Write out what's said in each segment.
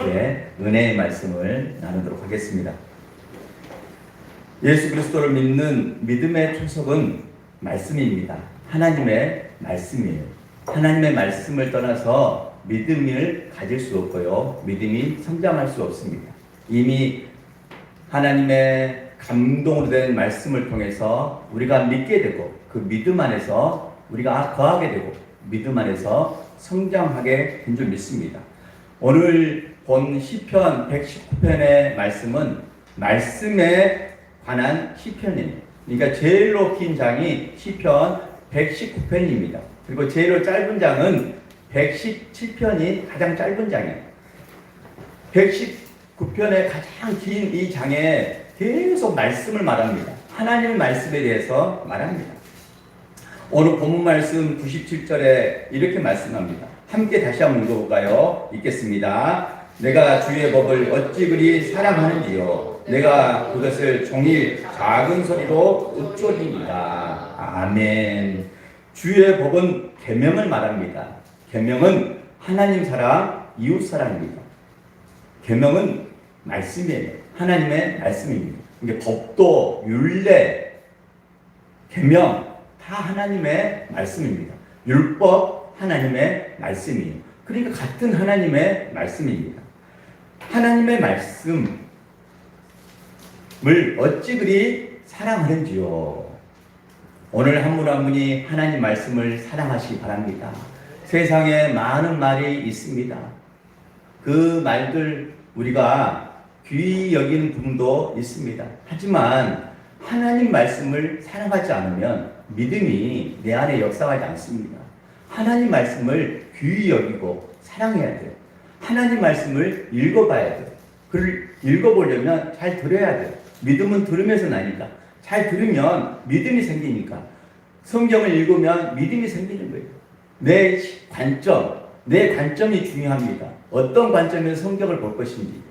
함께 은혜의 말씀을 나누도록 하겠습니다. 예수 그리스도를 믿는 믿음의 초석은 말씀입니다. 하나님의 말씀이에요. 하나님의 말씀을 떠나서 믿음을 가질 수 없고요. 믿음이 성장할 수 없습니다. 이미 하나님의 감동으로 된 말씀을 통해서 우리가 믿게 되고 그 믿음 안에서 우리가 거하게 되고 믿음 안에서 성장하게 된 줄 믿습니다. 오늘 본 시편 119편의 말씀은 말씀에 관한 시편이에요. 그러니까 제일로 긴 장이 시편 119편입니다. 그리고 제일로 짧은 장은 117편이 가장 짧은 장이에요. 119편의 가장 긴 이 장에 계속 말씀을 말합니다. 하나님의 말씀에 대해서 말합니다. 오늘 본문 말씀 97절에 이렇게 말씀합니다. 함께 다시 한번 읽어볼까요? 읽겠습니다. 내가 주의 법을 어찌 그리 사랑하는지요. 내가 그것을 종일 작은 소리로 읊조립니다. 아멘. 주의 법은 계명을 말합니다. 계명은 하나님 사랑, 이웃 사랑입니다. 계명은 말씀이에요. 하나님의 말씀입니다. 이게 법도 율례, 계명 다 하나님의 말씀입니다. 율법 하나님의 말씀이에요. 그러니까 같은 하나님의 말씀입니다. 하나님의 말씀을 어찌 그리 사랑하는지요. 오늘 한 분 한 분이 하나님 말씀을 사랑하시기 바랍니다. 세상에 많은 말이 있습니다. 그 말들 우리가 귀히 여기는 부분도 있습니다. 하지만 하나님 말씀을 사랑하지 않으면 믿음이 내 안에 역사하지 않습니다. 하나님 말씀을 귀히 여기고 사랑해야 돼요. 하나님 말씀을 읽어봐야 돼요. 그를 읽어보려면 잘 들어야 돼요. 믿음은 들으면서 나니까. 잘 들으면 믿음이 생기니까. 성경을 읽으면 믿음이 생기는 거예요. 내 관점이 중요합니다. 어떤 관점에서 성경을 볼 것인지.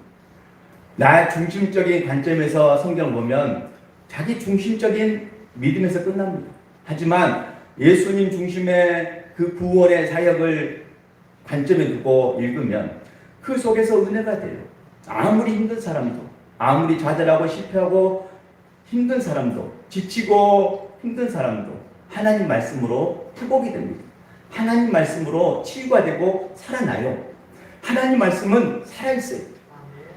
나 중심적인 관점에서 성경을 보면 자기 중심적인 믿음에서 끝납니다. 하지만 예수님 중심의 그 구원의 사역을 관점에 두고 읽으면 그 속에서 은혜가 돼요. 아무리 힘든 사람도, 아무리 좌절하고 실패하고 힘든 사람도, 지치고 힘든 사람도 하나님 말씀으로 회복이 됩니다. 하나님 말씀으로 치유가 되고 살아나요. 하나님 말씀은 살아있어요.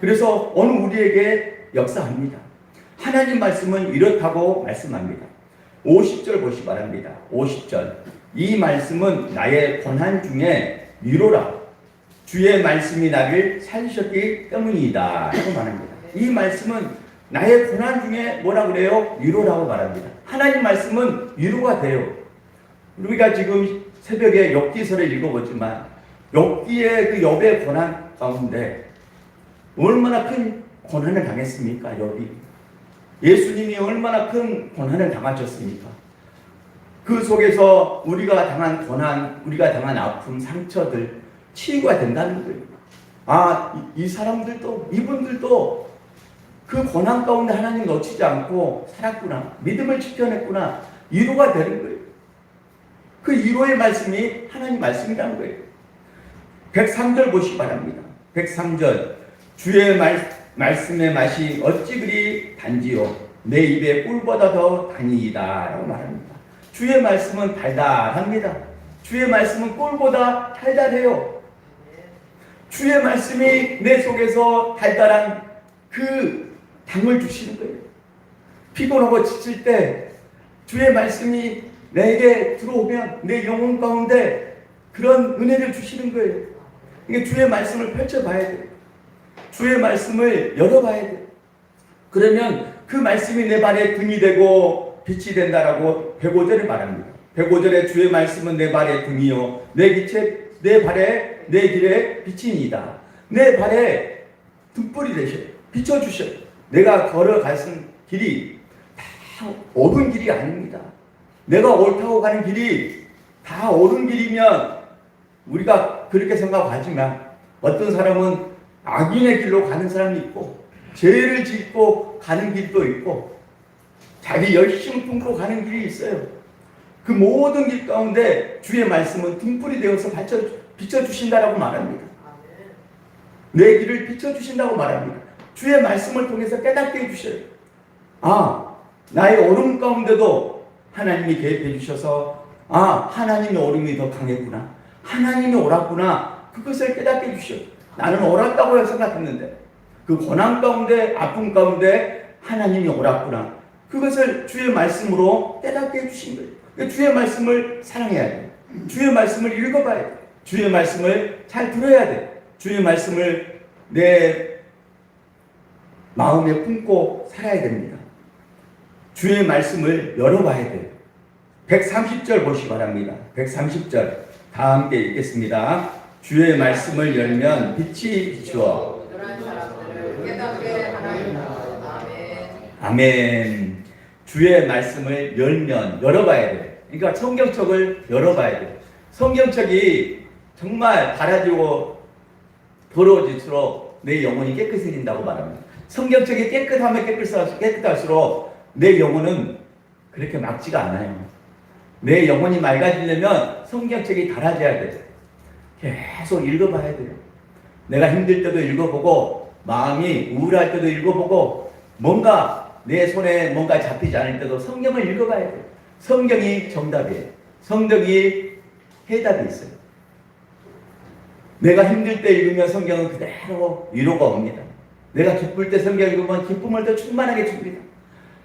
그래서 오늘 우리에게 역사합니다. 하나님 말씀은 이렇다고 말씀합니다. 50절 보시기 바랍니다. 50절. 이 말씀은 나의 고난 중에 위로라. 주의 말씀이 나를 살리셨기 때문이다. 라고 말합니다. 이 말씀은 나의 고난 중에 뭐라 그래요? 위로라고 말합니다. 하나님 말씀은 위로가 돼요. 우리가 지금 새벽에 욥기서를 읽어보지만 욥기의 그 욥의 고난 가운데 얼마나 큰 고난을 당했습니까? 욥이. 예수님이 얼마나 큰 고난을 당하셨습니까? 그 속에서 우리가 당한 고난, 우리가 당한 아픔, 상처들 치유가 된다는 거예요. 아, 이 사람들도, 이분들도 그 고난 가운데 하나님 놓치지 않고 살았구나. 믿음을 지켜냈구나. 위로가 되는 거예요. 그 위로의 말씀이 하나님 말씀이라는 거예요. 103절 보시기 바랍니다. 103절. 주의 말씀의 맛이 어찌 그리 단지요. 내 입에 꿀보다 더 단이다. 라고 말합니다. 주의 말씀은 달달합니다. 주의 말씀은 꿀보다 달달해요. 주의 말씀이 내 속에서 달달한 그 당을 주시는 거예요. 피곤하고 지칠 때 주의 말씀이 내게 들어오면 내 영혼 가운데 그런 은혜를 주시는 거예요. 이게 주의 말씀을 펼쳐봐야 돼요. 주의 말씀을 열어봐야 돼요. 그러면 그 말씀이 내 발에 등이 되고 빛이 된다라고 105절을 말합니다. 105절에 주의 말씀은 내 발에 등이요 내 발에 내 길에 빛이니이다. 내 발에 등불이 되셔요. 비춰주셔요. 내가 걸어가는 길이 다 옳은 길이 아닙니다. 내가 옳다고 가는 길이 다 옳은 길이면 우리가 그렇게 생각하지만 어떤 사람은 악인의 길로 가는 사람이 있고 죄를 짓고 가는 길도 있고 자기 열심을 품고 가는 길이 있어요. 그 모든 길 가운데 주의 말씀은 등불이 되어서 비춰주신다라고 말합니다. 내 길을 비춰주신다고 말합니다. 주의 말씀을 통해서 깨닫게 해주셔요. 아, 나의 어려움 가운데도 하나님이 개입해 주셔서 아, 하나님의 어려움이 더 강했구나. 하나님이 옳았구나. 그것을 깨닫게 해주셔요. 나는 옳았다고 생각했는데 그 고난 가운데 아픔 가운데 하나님이 옳았구나. 그것을 주의 말씀으로 깨닫게 해주신 거예요. 그러니까 주의 말씀을 사랑해야 돼요. 주의 말씀을 읽어봐야 돼요. 주의 말씀을 잘 들어야 돼요. 주의 말씀을 내 마음에 품고 살아야 됩니다. 주의 말씀을 열어봐야 돼요. 130절 보시기 바랍니다. 130절 다 함께 읽겠습니다. 주의 말씀을 열면 빛이 비추어 아멘. 주의 말씀을 열면 열어봐야 돼요. 그러니까 성경책을 열어봐야 돼요. 성경책이 정말 달아지고 더러워질수록 내 영혼이 깨끗해진다고 말합니다. 성경책이 깨끗하면 깨끗할수록 내 영혼은 그렇게 맑지가 않아요. 내 영혼이 맑아지려면 성경책이 달아져야 돼요. 계속 읽어봐야 돼요. 내가 힘들 때도 읽어보고 마음이 우울할 때도 읽어보고 뭔가 내 손에 뭔가 잡히지 않을 때도 성경을 읽어봐야 돼요. 성경이 정답이에요. 성경이 해답이 있어요. 내가 힘들 때 읽으면 성경은 그대로 위로가 옵니다. 내가 기쁠 때 성경 읽으면 기쁨을 더 충만하게 줍니다.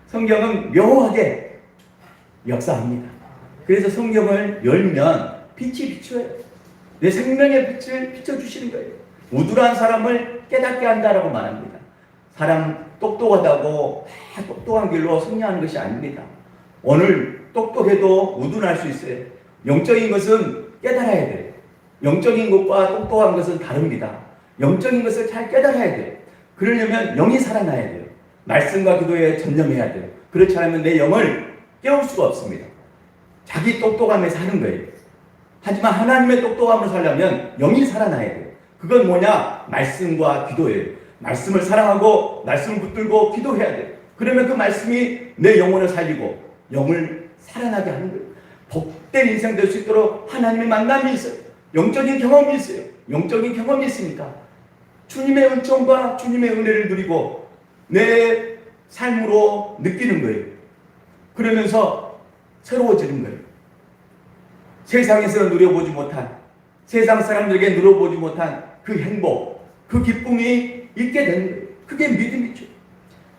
성경은 묘하게 역사합니다. 그래서 성경을 열면 빛이 비춰요. 내 생명의 빛을 비춰주시는 거예요. 우둔한 사람을 깨닫게 한다라고 말합니다. 사람 똑똑하다고 다 똑똑한 길로 승리하는 것이 아닙니다. 오늘 똑똑해도 우둔할 수 있어요. 영적인 것은 깨달아야 돼요. 영적인 것과 똑똑한 것은 다릅니다. 영적인 것을 잘 깨달아야 돼요. 그러려면 영이 살아나야 돼요. 말씀과 기도에 전념해야 돼요. 그렇지 않으면 내 영을 깨울 수가 없습니다. 자기 똑똑함에 사는 거예요. 하지만 하나님의 똑똑함을 살려면 영이 살아나야 돼요. 그건 뭐냐? 말씀과 기도예요. 말씀을 사랑하고 말씀을 붙들고 기도해야 돼요. 그러면 그 말씀이 내 영혼을 살리고 영을 살아나게 하는 거예요. 복된 인생 될 수 있도록 하나님의 만남이 있어요. 영적인 경험이 있어요. 영적인 경험이 있으니까 주님의 은총과 주님의 은혜를 누리고 내 삶으로 느끼는 거예요. 그러면서 새로워지는 거예요. 세상에서 누려보지 못한, 세상 사람들에게 누려보지 못한 그 행복, 그 기쁨이 있게 되는 거예요. 그게 믿음이죠.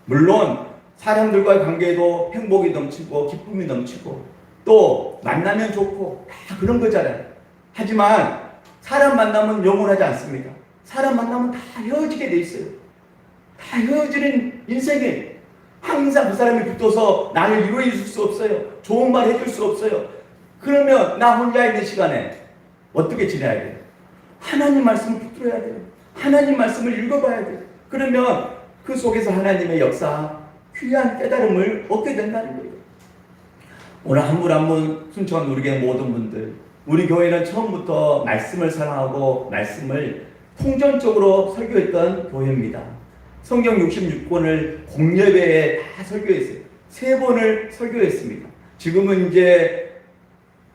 물론 사람들과의 관계에도 행복이 넘치고 기쁨이 넘치고 또 만나면 좋고 다 그런 거잖아요. 하지만 사람 만나면 영원하지 않습니다. 사람 만나면 다 헤어지게 돼 있어요. 다 헤어지는 인생에 항상 그 사람이 붙어서 나를 위로해 줄 수 없어요. 좋은 말 해줄 수 없어요. 그러면 나 혼자 있는 시간에 어떻게 지내야 돼요? 하나님 말씀을 붙들어야 돼요. 하나님 말씀을 읽어봐야 돼요. 그러면 그 속에서 하나님의 역사, 귀한 깨달음을 얻게 된다는 거예요. 오늘 한 분 한 분 순천 우리교회 모든 분들, 우리 교회는 처음부터 말씀을 사랑하고 말씀을 통전적으로 설교했던 교회입니다. 성경 66권을 공예배에 다 설교했어요. 3번을 설교했습니다. 지금은 이제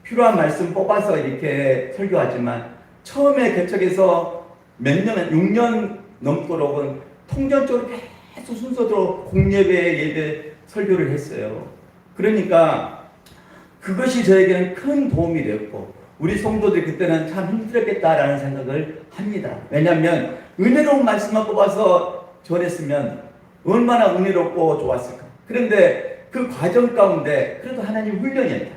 필요한 말씀 뽑아서 이렇게 설교하지만 처음에 개척해서 몇 년, 6년 넘도록은 통전적으로 계속 순서대로 공예배 예배 설교를 했어요. 그러니까 그것이 저에게는 큰 도움이 되었고 우리 성도들이 그때는 참 힘들었겠다라는 생각을 합니다. 왜냐하면 은혜로운 말씀만 뽑아서 전했으면 얼마나 은혜롭고 좋았을까. 그런데 그 과정 가운데 그래도 하나님 훈련이었다.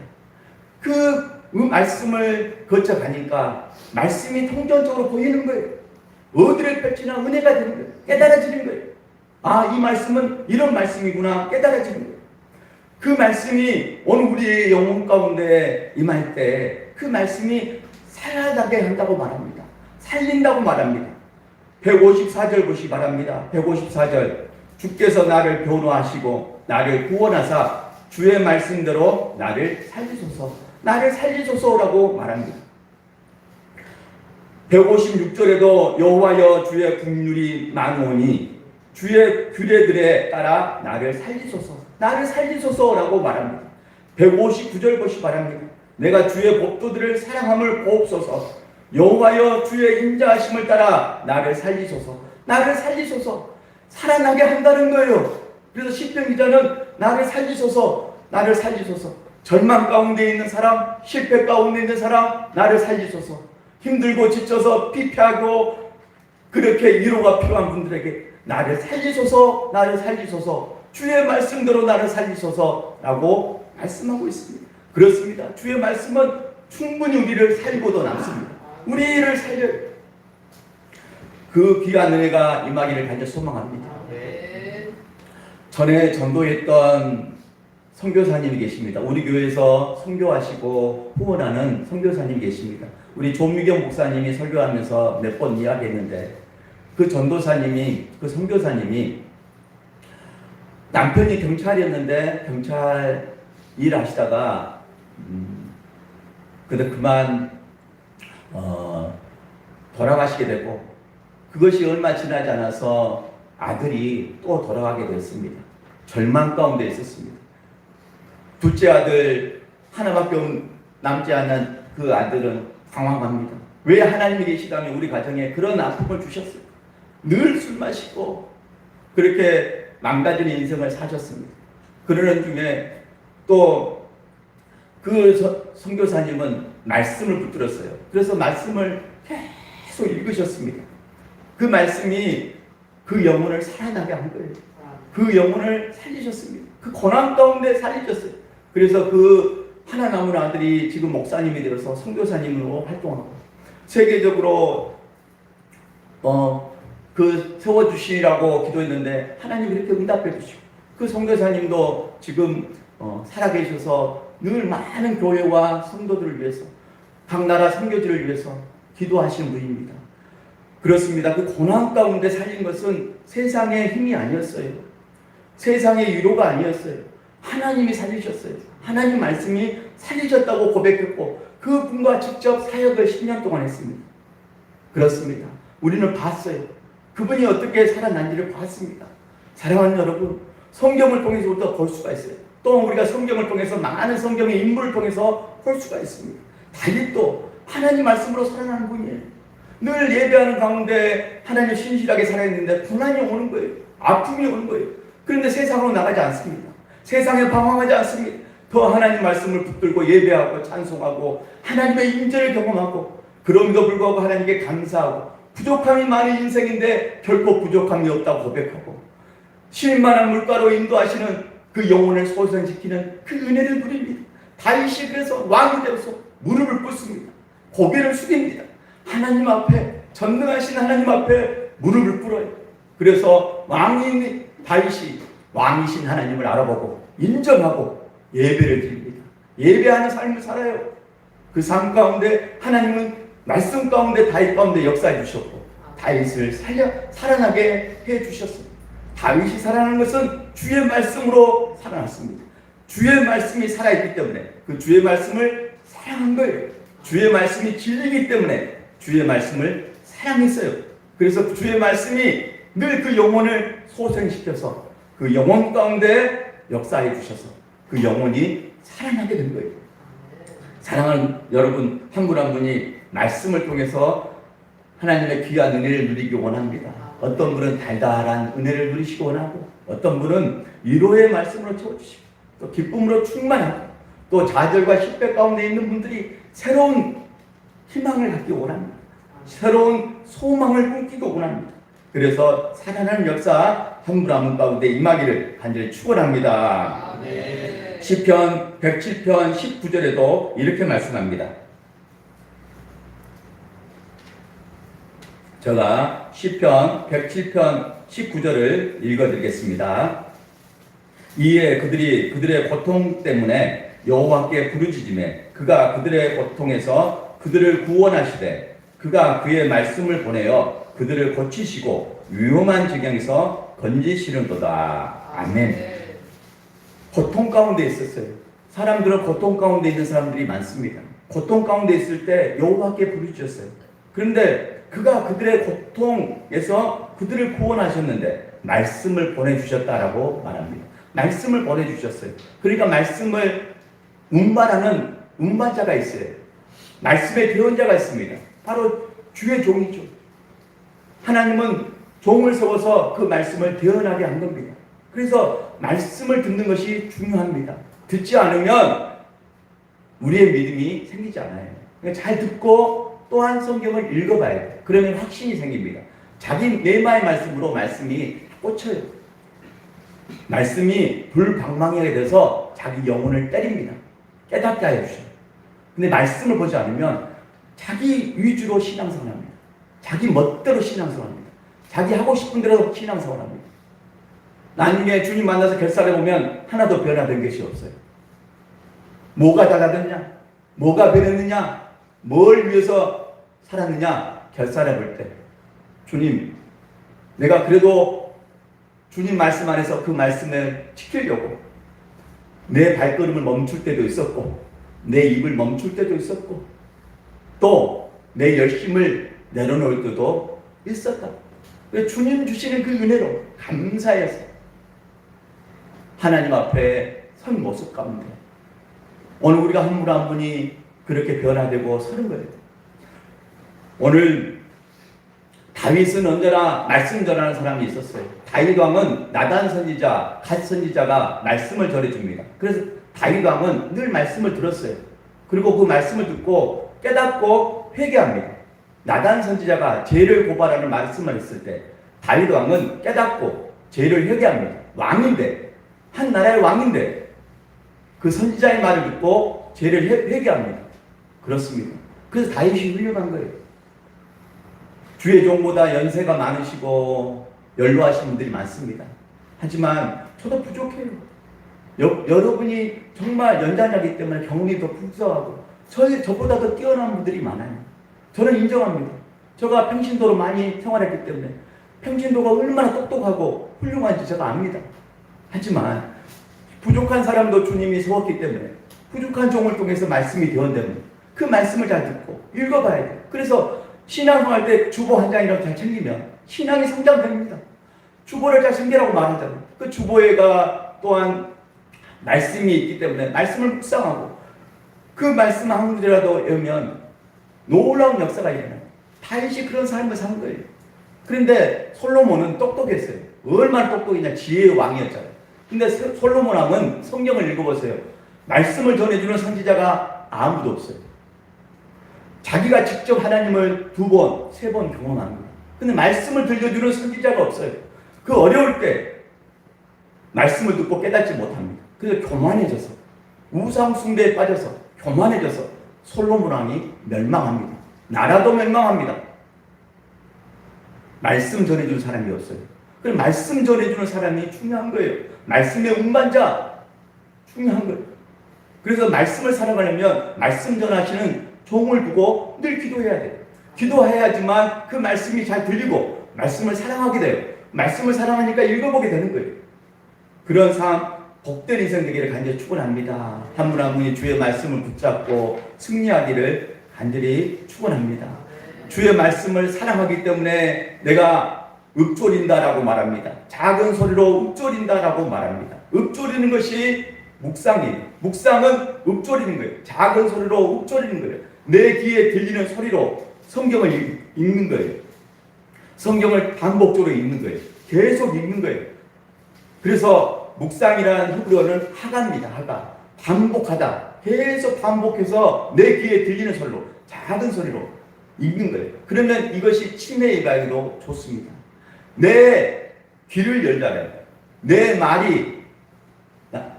그 말씀을 거쳐가니까 말씀이 통전적으로 보이는 거예요. 어디를 펼치나 은혜가 되는 거예요. 깨달아지는 거예요. 아, 이 말씀은 이런 말씀이구나 깨달아지는 거예요. 그 말씀이 오늘 우리의 영혼 가운데 임할 때 그 말씀이 살아나게 한다고 말합니다. 살린다고 말합니다. 154절 보시기 바랍니다. 154절 주께서 나를 변호하시고 나를 구원하사 주의 말씀대로 나를 살리소서. 나를 살리소서라고 말합니다. 156절에도 여호와여 주의 국률이 많으니 주의 규례들에 따라 나를 살리소서. 나를 살리소서라고 말합니다. 159절 보시기 바랍니다. 내가 주의 법도들을 사랑함을 보옵소서. 여호와여 주의 인자하심을 따라 나를 살리소서. 나를 살리소서. 살아나게 한다는 거예요. 그래서 시편 기자는 나를 살리소서, 나를 살리소서. 절망 가운데 있는 사람, 실패 가운데 있는 사람, 나를 살리소서. 힘들고 지쳐서 피폐하고 그렇게 위로가 필요한 분들에게 나를 살리소서, 나를 살리소서, 주의 말씀대로 나를 살리소서라고 말씀하고 있습니다. 그렇습니다. 주의 말씀은 충분히 우리를 살고도 남습니다. 우리를 살려요. 그 귀한 은혜가 임하기를 간절히 소망합니다. 전에 전도했던 선교사님이 계십니다. 우리 교회에서 선교하시고 후원하는 선교사님이 계십니다. 우리 조미경 목사님이 설교하면서 몇 번 이야기했는데 그 전도사님이, 그 선교사님이 남편이 경찰이었는데 경찰 일하시다가 근데 그만 돌아가시게 되고 그것이 얼마 지나지 않아서 아들이 또 돌아가게 됐습니다. 절망 가운데 있었습니다. 둘째 아들 하나밖에 남지 않은 그 아들은 당황합니다. 왜 하나님이 계시다면 우리 가정에 그런 아픔을 주셨을까? 늘 술 마시고 그렇게 망가지는 인생을 사셨습니다. 그러는 중에 또 그 선교사님은 말씀을 붙들었어요. 그래서 말씀을 계속 읽으셨습니다. 그 말씀이 그 영혼을 살아나게 한 거예요. 그 영혼을 살리셨습니다. 그 고난 가운데 살리셨어요. 그래서 그 하나 남은 아들이 지금 목사님이 되어서 선교사님으로 활동하고 세계적으로 그 세워주시라고 기도했는데 하나님이 이렇게 응답해 주시고 그 선교사님도 지금 살아계셔서 늘 많은 교회와 성도들을 위해서 각 나라 선교지를 위해서 기도하시는 분입니다. 그렇습니다. 그 고난 가운데 살린 것은 세상의 힘이 아니었어요. 세상의 위로가 아니었어요. 하나님이 살리셨어요. 하나님 말씀이 살리셨다고 고백했고 그 분과 직접 사역을 10년 동안 했습니다. 그렇습니다. 우리는 봤어요. 그분이 어떻게 살아난지를 봤습니다. 사랑하는 여러분, 성경을 통해서부터 볼 수가 있어요. 또 우리가 성경을 통해서 많은 성경의 인물을 통해서 볼 수가 있습니다. 다윗도 하나님 말씀으로 살아나는 분이에요. 늘 예배하는 가운데 하나님 신실하게 살아있는데 고난이 오는 거예요. 아픔이 오는 거예요. 그런데 세상으로 나가지 않습니다. 세상에 방황하지 않습니다. 더 하나님 말씀을 붙들고 예배하고 찬송하고 하나님의 임재를 경험하고 그럼에도 불구하고 하나님께 감사하고 부족함이 많은 인생인데 결코 부족함이 없다고 고백하고 쉴만한 물가로 인도하시는 그 영혼을 소생시키는 그 은혜를 누립니다. 다윗이 그래서 왕이 되어서 무릎을 꿇습니다. 고개를 숙입니다. 하나님 앞에, 전능하신 하나님 앞에 무릎을 꿇어요. 그래서 왕인 다윗이 왕이신 하나님을 알아보고 인정하고 예배를 드립니다. 예배하는 삶을 살아요. 그 삶 가운데 하나님은 말씀 가운데 다윗 가운데 역사해 주셨고 다윗을 살아나게 해 주셨습니다. 다윗이 살아나는 것은 주의 말씀으로 살아났습니다. 주의 말씀이 살아있기 때문에 그 주의 말씀을 사랑한 거예요. 주의 말씀이 진리이기 때문에 주의 말씀을 사랑했어요. 그래서 주의 말씀이 늘 그 영혼을 소생시켜서 그 영혼 가운데 역사해 주셔서 그 영혼이 살아나게 된 거예요. 사랑하는 여러분 한 분 한 분이 말씀을 통해서 하나님의 귀한 은혜를 누리기 원합니다. 어떤 분은 달달한 은혜를 누리시기 원하고 어떤 분은 위로의 말씀으로 채워주시고 또 기쁨으로 충만하고 또 좌절과 실패 가운데 있는 분들이 새로운 희망을 갖기 원합니다. 새로운 소망을 꿈꾸기 원합니다. 그래서 살아나는 역사 한 분 한 분 가운데 임하기를 간절히 축원합니다. 시편 107편 19절에도 이렇게 말씀합니다. 제가 시편 107편 19절을 읽어드리겠습니다. 이에 그들의 고통 때문에 여호와께 부르짖으매 그가 그들의 고통에서 그들을 구원하시되 그가 그의 말씀을 보내어 그들을 고치시고 위험한 지경에서 건지시는도다. 아멘. 고통 가운데 있었어요. 사람들은 고통 가운데 있는 사람들이 많습니다. 고통 가운데 있을 때 여호와께 부르짖었어요. 그런데 그가 그들의 고통에서 그들을 구원하셨는데 말씀을 보내주셨다라고 말합니다. 말씀을 보내주셨어요. 그러니까 말씀을 운반하는 운반자가 있어요. 말씀의 대언자가 있습니다. 바로 주의 종이죠. 하나님은 종을 세워서 그 말씀을 대언하게 한 겁니다. 그래서 말씀을 듣는 것이 중요합니다. 듣지 않으면 우리의 믿음이 생기지 않아요. 그러니까 잘 듣고 또한 성경을 읽어봐야 돼요. 그러면 확신이 생깁니다. 자기 내마의 말씀으로 말씀이 꽂혀요. 말씀이 불방망이가 돼서 자기 영혼을 때립니다. 깨닫게 하여 주셔요. 근데 말씀을 보지 않으면 자기 위주로 신앙생활합니다. 자기 멋대로 신앙생활합니다. 자기 하고 싶은 대로 신앙생활합니다. 나중에 주님 만나서 결산해 보면 하나도 변화된 것이 없어요. 뭐가 달라졌냐? 뭐가 변했느냐? 뭘 위해서 살았느냐? 결산해 볼 때 주님, 내가 그래도 주님 말씀 안에서 그 말씀을 지키려고 내 발걸음을 멈출 때도 있었고 내 입을 멈출 때도 있었고 또 내 열심을 내려놓을 때도 있었다. 주님 주시는 그 은혜로 감사해서 하나님 앞에 선 모습 가운데 오늘 우리가 한 분 한 분이 그렇게 변화되고 서는 거예요. 오늘 다윗은 언제나 말씀 전하는 사람이 있었어요. 다윗 왕은 나단 선지자, 갓 선지자가 말씀을 전해줍니다. 그래서 다윗 왕은 늘 말씀을 들었어요. 그리고 그 말씀을 듣고 깨닫고 회개합니다. 나단 선지자가 죄를 고발하는 말씀을 했을 때 다윗 왕은 깨닫고 죄를 회개합니다. 왕인데, 한 나라의 왕인데 그 선지자의 말을 듣고 죄를 회개합니다. 그렇습니다. 그래서 다윗이 훌륭한 거예요. 주의 종보다 연세가 많으시고 연로하신 분들이 많습니다. 하지만 저도 부족해요. 여러분이 정말 연단하기 때문에 경험이 더 풍성하고 저보다 더 뛰어난 분들이 많아요. 저는 인정합니다. 제가 평신도로 많이 생활했기 때문에 평신도가 얼마나 똑똑하고 훌륭한지 제가 압니다. 하지만 부족한 사람도 주님이 세웠기 때문에 부족한 종을 통해서 말씀이 되었다면 그 말씀을 잘 듣고 읽어봐야 돼요. 그래서 신앙생활 때 주보 한 장이라도 잘 챙기면 신앙이 성장됩니다. 주보를 잘 챙기라고 말하잖아요. 그 주보에가 또한 말씀이 있기 때문에 말씀을 묵상하고 그 말씀 한 문제라도 외우면 놀라운 역사가 일어나요. 다윗이 그런 삶을 산 거예요. 그런데 솔로몬은 똑똑했어요. 얼마나 똑똑이냐. 지혜의 왕이었잖아요. 근데 솔로몬 왕은 성경을 읽어보세요. 말씀을 전해주는 선지자가 아무도 없어요. 자기가 직접 하나님을 2번, 3번 경험합니다. 근데 말씀을 들려주는 선지자가 없어요. 그 어려울 때 말씀을 듣고 깨닫지 못합니다. 그래서 교만해져서 우상 숭배에 빠져서 교만해져서 솔로몬 왕이 멸망합니다. 나라도 멸망합니다. 말씀 전해주는 사람이 없어요. 그 말씀 전해주는 사람이 중요한 거예요. 말씀의 운반자 중요한 거예요. 그래서 말씀을 살아가려면 말씀 전하시는 종을 두고 늘 기도해야 돼요. 기도해야지만 그 말씀이 잘 들리고 말씀을 사랑하게 돼요. 말씀을 사랑하니까 읽어보게 되는 거예요. 그런 삶 복된 인생 되기를 간절히 축원합니다. 한 분 한 분이 주의 말씀을 붙잡고 승리하기를 간절히 축원합니다. 주의 말씀을 사랑하기 때문에 내가 읊조린다라고 말합니다. 작은 소리로 읊조린다라고 말합니다. 읊조리는 것이 묵상이에요. 묵상은 읊조리는 거예요. 작은 소리로 읊조리는 거예요. 내 귀에 들리는 소리로 성경을 읽는 거예요. 성경을 반복적으로 읽는 거예요. 계속 읽는 거예요. 그래서 묵상이라는 히브리어는 하가입니다. 하가. 반복하다. 계속 반복해서 내 귀에 들리는 소리로, 작은 소리로 읽는 거예요. 그러면 이것이 치매 예방에도 좋습니다. 내 귀를 열잖아요. 내 말이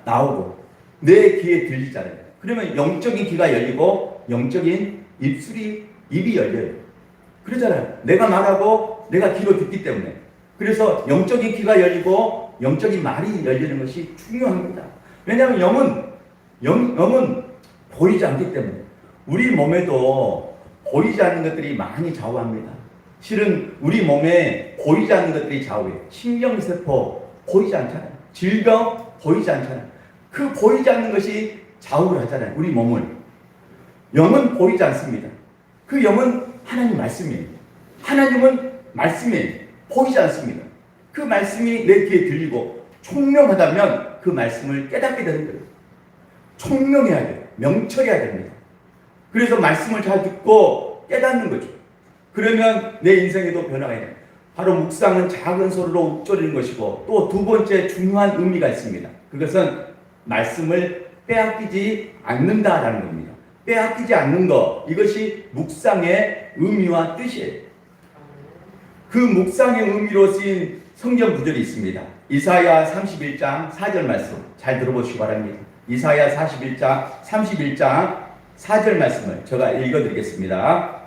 나오고 내 귀에 들리잖아요. 그러면 영적인 귀가 열리고 영적인 입이 열려요. 그러잖아요. 내가 말하고 내가 귀로 듣기 때문에. 그래서 영적인 귀가 열리고 영적인 말이 열리는 것이 중요합니다. 왜냐하면 영은 보이지 않기 때문에. 우리 몸에도 보이지 않는 것들이 많이 좌우합니다. 실은 우리 몸에 보이지 않는 것들이 좌우해요. 신경세포 보이지 않잖아요. 질병 보이지 않잖아요. 그 보이지 않는 것이 좌우를 하잖아요. 우리 몸을. 영은 보이지 않습니다. 그 영은 하나님 말씀이에요. 하나님은 말씀이에요. 보이지 않습니다. 그 말씀이 내 귀에 들리고 총명하다면 그 말씀을 깨닫게 되는 거예요. 총명해야 돼요. 명철해야 됩니다. 그래서 말씀을 잘 듣고 깨닫는 거죠. 그러면 내 인생에도 변화가 있는. 바로 묵상은 작은 소리로 읊조리는 것이고 또 두 번째 중요한 의미가 있습니다. 그것은 말씀을 빼앗기지 않는다라는 겁니다. 빼앗기지 않는 것, 이것이 묵상의 의미와 뜻이에요. 그 묵상의 의미로 쓰인 성경 구절이 있습니다. 이사야 31장 4절 말씀 잘 들어보시기 바랍니다. 이사야 31장 4절 말씀을 제가 읽어드리겠습니다.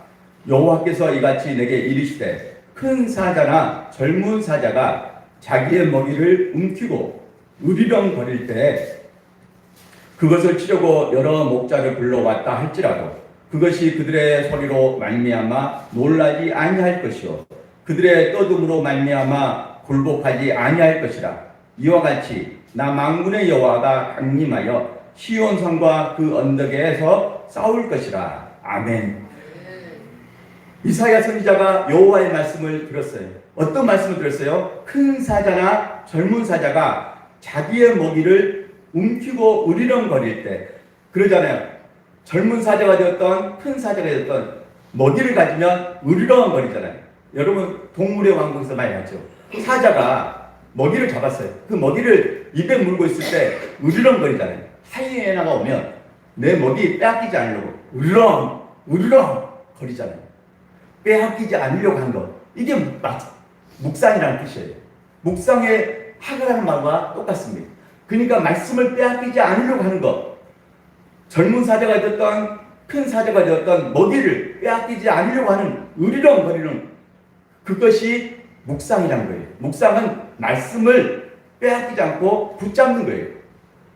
여호와께서 이같이 내게 이르시되 큰 사자나 젊은 사자가 자기의 먹이를 움키고 으리렁거릴 때 그것을 치려고 여러 목자를 불러왔다 할지라도 그것이 그들의 소리로 말미암아 놀라지 아니할 것이요 그들의 떠듬으로 말미암아 굴복하지 아니할 것이라. 이와 같이 나 만군의 여호와가 강림하여 시온산과 그 언덕에서 싸울 것이라. 아멘. 이사야 선지자가 여호와의 말씀을 들었어요. 어떤 말씀을 들었어요? 큰 사자나 젊은 사자가 자기의 먹이를 움키고 으리렁거릴 때, 그러잖아요. 젊은 사자가 되었던 큰 사자가 되었던 먹이를 가지면 으리렁거리잖아요. 여러분 동물의 왕국에서 많이 봤죠. 사자가 먹이를 잡았어요. 그 먹이를 입에 물고 있을 때 으리렁거리잖아요. 하이에나가 오면 내 먹이 빼앗기지 않으려고 으리렁 거리잖아요. 빼앗기지 않으려고 한 것. 이게 묵상이라는 뜻이에요. 묵상에 하가라는 말과 똑같습니다. 그러니까 말씀을 빼앗기지 않으려고 하는 것. 젊은 사자가 되었던 큰 사자가 되었던 먹이를 빼앗기지 않으려고 하는 으리렁거리는 그것이 묵상이라는 거예요. 묵상은 말씀을 빼앗기지 않고 붙잡는 거예요.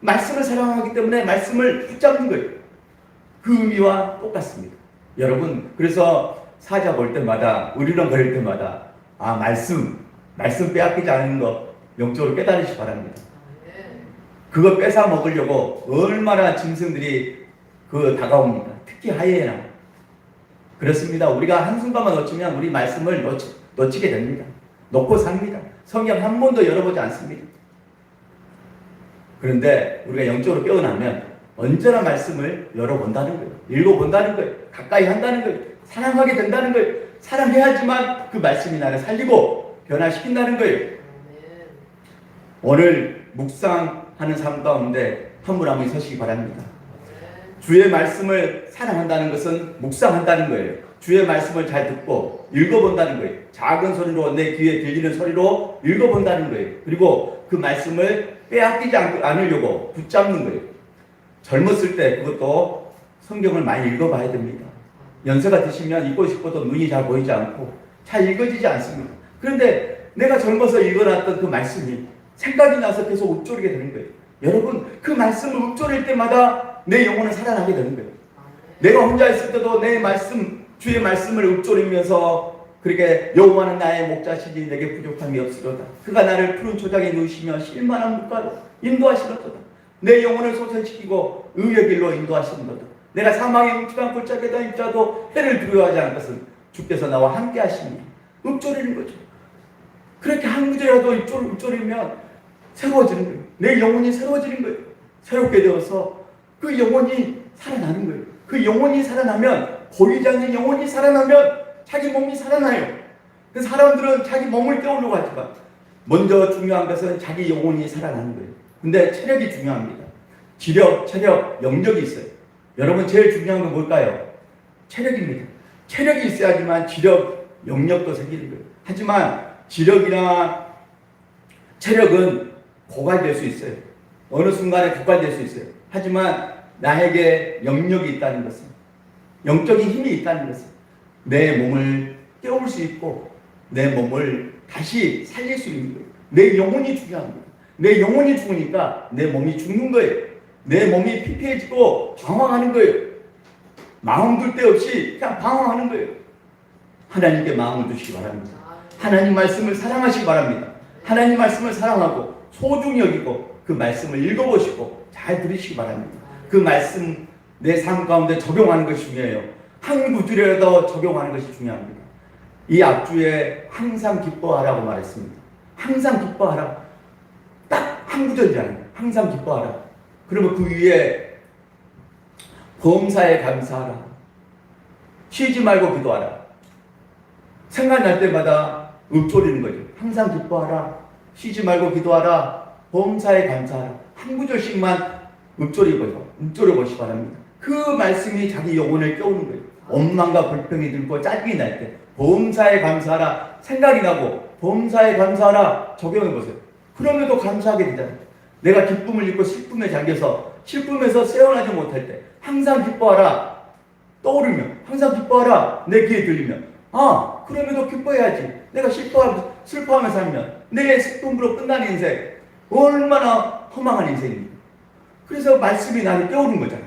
말씀을 사랑하기 때문에 말씀을 붙잡는 거예요. 그 의미와 똑같습니다. 여러분, 그래서 사자 볼 때마다 으리렁거릴 때마다 말씀 빼앗기지 않는 거 영적으로 깨달으시기 바랍니다. 그거 뺏어 먹으려고 얼마나 짐승들이 다가옵니까? 특히 하이에나. 그렇습니다. 우리가 한순간만 놓치면 우리 말씀을 놓치게 됩니다. 놓고 삽니다. 성경 한 번도 열어보지 않습니다. 그런데 우리가 영적으로 깨어나면 언제나 말씀을 열어본다는 거예요. 읽어본다는 거예요. 가까이 한다는 거예요. 사랑하게 된다는 거예요. 사랑해야지만 그 말씀이 나를 살리고 변화시킨다는 거예요. 오늘 묵상하는 삶 가운데 한 분 한 분 서시기 바랍니다. 주의 말씀을 사랑한다는 것은 묵상한다는 거예요. 주의 말씀을 잘 듣고 읽어본다는 거예요. 작은 소리로 내 귀에 들리는 소리로 읽어본다는 거예요. 그리고 그 말씀을 빼앗기지 않으려고 붙잡는 거예요. 젊었을 때 그것도 성경을 많이 읽어봐야 됩니다. 연세가 드시면 읽고 싶어도 눈이 잘 보이지 않고 잘 읽어지지 않습니다. 그런데 내가 젊어서 읽어놨던 그 말씀이 생각이 나서 계속 읊조리게 되는 거예요. 여러분, 그 말씀을 읊조릴 때마다 내 영혼은 살아나게 되는 거예요. 내가 혼자 있을 때도 내 말씀, 주의 말씀을 읊조리면서 그렇게 여호와는 나의 목자시니 내게 부족함이 없으로다. 그가 나를 푸른 초장에 누이시며 실만한 물가로 인도하시노도다. 내 영혼을 소생시키고 의의 길로 인도하시는도다. 내가 사망의 웅측한 골짜기에 다닐지라도 해를 두려워하지 않을 것은 주께서 나와 함께 하시니. 읊조리는 거죠. 그렇게 한 구절이라도 읊조리면 새로워지는 거예요. 내 영혼이 새로워지는 거예요. 새롭게 되어서 그 영혼이 살아나는 거예요. 그 영혼이 살아나면, 보이지 않는 영혼이 살아나면 자기 몸이 살아나요. 그 사람들은 자기 몸을 깨우려고 하지만 먼저 중요한 것은 자기 영혼이 살아나는 거예요. 근데 체력이 중요합니다. 지력, 체력, 영력이 있어요. 여러분, 제일 중요한 건 뭘까요? 체력입니다. 체력이 있어야지만 지력, 영력도 생기는 거예요. 하지만 지력이나 체력은 고갈될 수 있어요. 어느 순간에 고갈될 수 있어요. 하지만 나에게 영력이 있다는 것은, 영적인 힘이 있다는 것은 내 몸을 깨울 수 있고 내 몸을 다시 살릴 수 있는 거예요. 내 영혼이 중요합니다. 내 영혼이 죽으니까 내 몸이 죽는 거예요. 내 몸이 피폐해지고 방황하는 거예요. 마음 둘 데 없이 그냥 방황하는 거예요. 하나님께 마음을 두시기 바랍니다. 하나님 말씀을 사랑하시기 바랍니다. 하나님 말씀을 사랑하고 소중히 여기고 그 말씀을 읽어보시고 잘 들으시기 바랍니다. 그 말씀 내 삶 가운데 적용하는 것이 중요해요. 한 구절이라도 적용하는 것이 중요합니다. 이 앞주에 항상 기뻐하라고 말했습니다. 항상 기뻐하라. 딱 한 구절이잖아요. 항상 기뻐하라. 그러면 그 위에 범사에 감사하라. 쉬지 말고 기도하라. 생각날 때마다 읊조리는 거죠. 항상 기뻐하라. 쉬지 말고 기도하라. 범사에 감사하라. 한 구절씩만 읊조려 보시기 바랍니다. 그 말씀이 자기 영혼을 깨우는 거예요. 원망과 불평이 들고 짜증이 날 때 범사에 감사하라 생각이 나고 범사에 감사하라 적용해 보세요. 그러면도 감사하게 되잖아요. 내가 기쁨을 잊고 슬픔에 잠겨서 슬픔에서 새어나지 못할 때 항상 기뻐하라 떠오르면 항상 기뻐하라 내 귀에 들리면 그러면도 기뻐해야지. 내가 슬퍼하며 살면 내 슬픔으로 끝나는 인생 얼마나 허망한 인생입니까? 그래서 말씀이 나를 깨우는 거잖아요.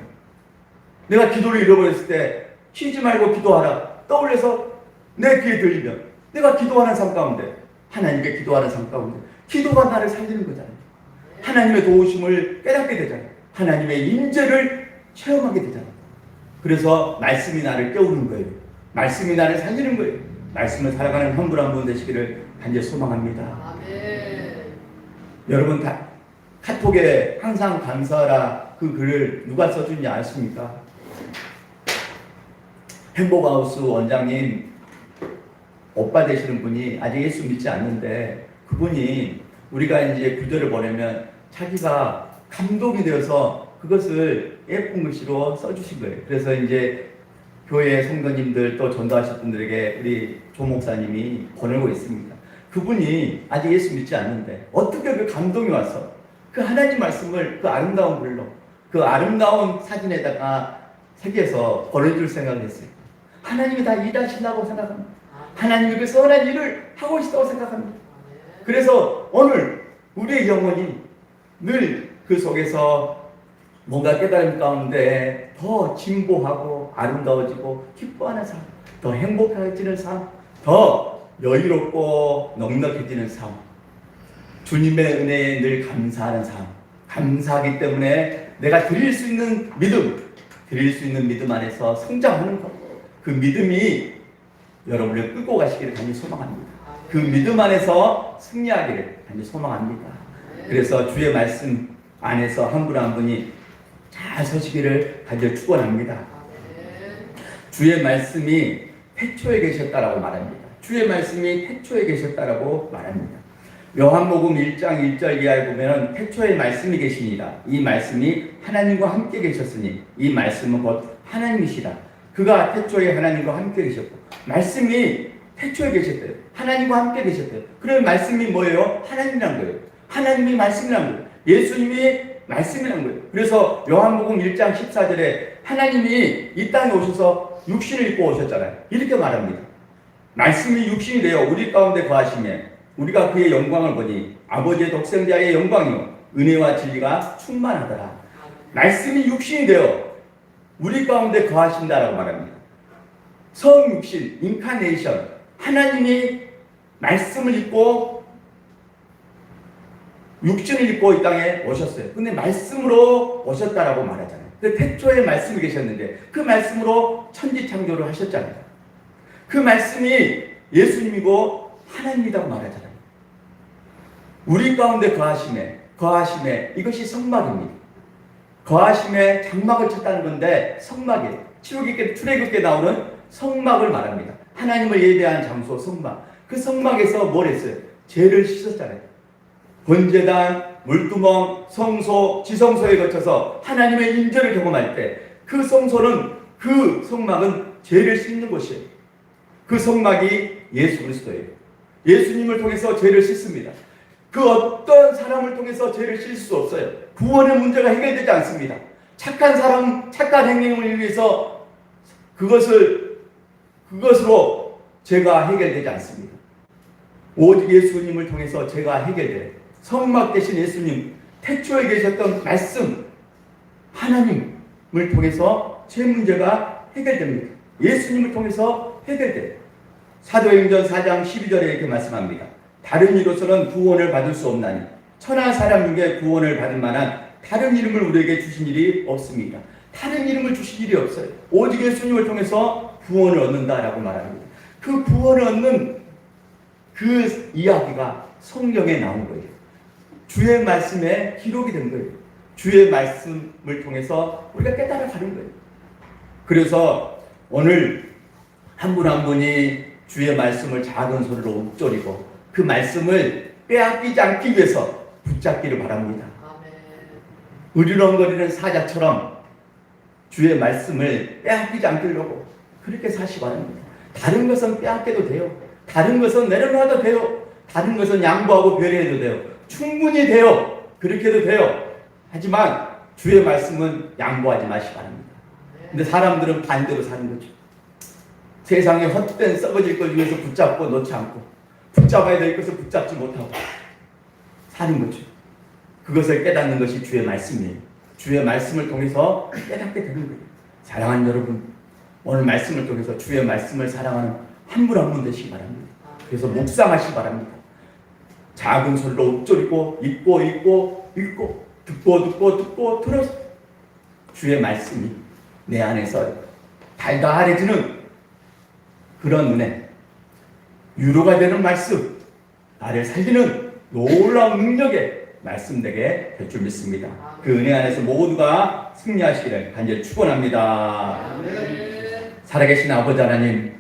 내가 기도를 잃어버렸을 때 쉬지 말고 기도하라 떠올려서 내 귀에 들리면 내가 기도하는 삶 가운데 하나님께 기도하는 삶 가운데 기도가 나를 살리는 거잖아요. 하나님의 도우심을 깨닫게 되잖아요. 하나님의 임재를 체험하게 되잖아요. 그래서 말씀이 나를 깨우는 거예요. 말씀이 나를 살리는 거예요. 말씀을 살아가는 한 분 한 분 되시기를 간절히 소망합니다. 아멘. 여러분 카톡에 항상 감사하라 그 글을 누가 써준지 아십니까? 행복하우스 원장님 오빠 되시는 분이 아직 예수 믿지 않는데 그분이 우리가 이제 구절을 보내면 자기가 감동이 되어서 그것을 예쁜 글씨로 써주신 거예요. 그래서 이제 교회 성도님들 또 전도하실 분들에게 우리 조 목사님이 보내고 있습니다. 그분이 아직 예수 믿지 않는데 어떻게 그 감동이 와서 그 하나님 말씀을 그 아름다운 글로 그 아름다운 사진에다가 새겨서 보내줄 생각을 했어요. 하나님이 다 일하신다고 생각합니다. 하나님이 그 선한 일을 하고 있다고 생각합니다. 그래서 오늘 우리의 영혼이 늘 그 속에서 뭔가 깨달음 가운데 더 진보하고 아름다워지고 기뻐하는 삶, 더 행복해지는 삶, 더 여유롭고 넉넉해지는 삶, 주님의 은혜에 늘 감사하는 삶, 감사하기 때문에 내가 드릴 수 있는 믿음 안에서 성장하는 것, 그 믿음이 여러분을 끌고 가시기를 간절히 소망합니다. 그 믿음 안에서 승리하기를 간절히 소망합니다. 그래서 주의 말씀 안에서 한 분 한 분이 잘 서시기를 간절히 축원합니다. 주의 말씀이 태초에 계셨다라고 말합니다. 주의 말씀이 태초에 계셨다라고 말합니다. 요한복음 1장 1절 이하에 보면 태초에 말씀이 계시니라. 이 말씀이 하나님과 함께 계셨으니 이 말씀은 곧 하나님이시라. 그가 태초에 하나님과 함께 계셨고 말씀이 태초에 계셨대요. 하나님과 함께 계셨대요. 그러면 말씀이 뭐예요? 하나님이란 거예요. 하나님이 말씀이란 거예요. 예수님이 말씀이란 거예요. 그래서 요한복음 1장 14절에 하나님이 이 땅에 오셔서 육신을 입고 오셨잖아요. 이렇게 말합니다. 말씀이 육신이 되어 우리 가운데 거하시며 우리가 그의 영광을 보니 아버지의 독생자의 영광이요 은혜와 진리가 충만하더라. 말씀이 육신이 되어 우리 가운데 거하신다라고 말합니다. 성육신, 인카네이션, 하나님이 말씀을 입고 육신을 입고 이 땅에 오셨어요. 근데 말씀으로 오셨다라고 말하잖아요. 근데 태초에 말씀이 계셨는데 그 말씀으로 천지창조를 하셨잖아요. 그 말씀이 예수님이고 하나님이라고 말하잖아요. 우리 가운데 거하심에 이것이 성막입니다. 거하심에 장막을 쳤다는 건데 성막이에요. 출애굽기에 나오는 성막을 말합니다. 하나님을 예배한 장소 성막. 그 성막에서 뭘 했어요? 죄를 씻었잖아요. 번제단, 물두멍, 성소, 지성소에 거쳐서 하나님의 임재를 경험할 때 그 성막은 죄를 씻는 곳이에요. 그 성막이 예수 그리스도예요. 예수님을 통해서 죄를 씻습니다. 그 어떤 사람을 통해서 죄를 씻을 수 없어요. 구원의 문제가 해결되지 않습니다. 착한 사람, 착한 행동을 위해서 그것으로 죄가 해결되지 않습니다. 오직 예수님을 통해서 죄가 해결돼요. 성막 대신 예수님, 태초에 계셨던 말씀, 하나님을 통해서 죄 문제가 해결됩니다. 예수님을 통해서 해결돼요. 사도행전 4장 12절에 이렇게 말씀합니다. 다른 이로서는 구원을 받을 수 없나니 천하 사람 중에 구원을 받을 만한 다른 이름을 우리에게 주신 일이 없습니다. 다른 이름을 주신 일이 없어요. 오직 예수님을 통해서 구원을 얻는다라고 말합니다. 그 구원을 얻는 그 이야기가 성경에 나온 거예요. 주의 말씀에 기록이 된 거예요. 주의 말씀을 통해서 우리가 깨달아 가는 거예요. 그래서 오늘 한 분 한 분이 주의 말씀을 작은 소리로 읊조리고 그 말씀을 빼앗기지 않기 위해서 붙잡기를 바랍니다. 으르렁거리는 사자처럼 주의 말씀을 빼앗기지 않으려고 그렇게 사시 바랍니다. 다른 것은 빼앗겨도 돼요. 다른 것은 내려놔도 돼요. 다른 것은 양보하고 배려해도 돼요. 충분히 돼요. 그렇게 해도 돼요. 하지만 주의 말씀은 양보하지 마시기 바랍니다. 근데 사람들은 반대로 사는 거죠. 세상에 헛된 썩어질 걸 위해서 붙잡고 놓지 않고 붙잡아야 될 것을 붙잡지 못하고 사는 거죠. 그것을 깨닫는 것이 주의 말씀이에요. 주의 말씀을 통해서 깨닫게 되는 거예요. 사랑하는 여러분, 오늘 말씀을 통해서 주의 말씀을 사랑하는 한 분 한 분 되시기 바랍니다. 그래서 묵상하시기 바랍니다. 작은 소리로 읊조리고 읽고 듣고 들어서 주의 말씀이 내 안에서 달달해지는 그런 은혜, 위로가 되는 말씀, 나를 살리는 놀라운 능력의 말씀 되게 될 줄 믿습니다. 그 은혜 안에서 모두가 승리하시기를 간절히 축원합니다. 살아계신 아버지 하나님,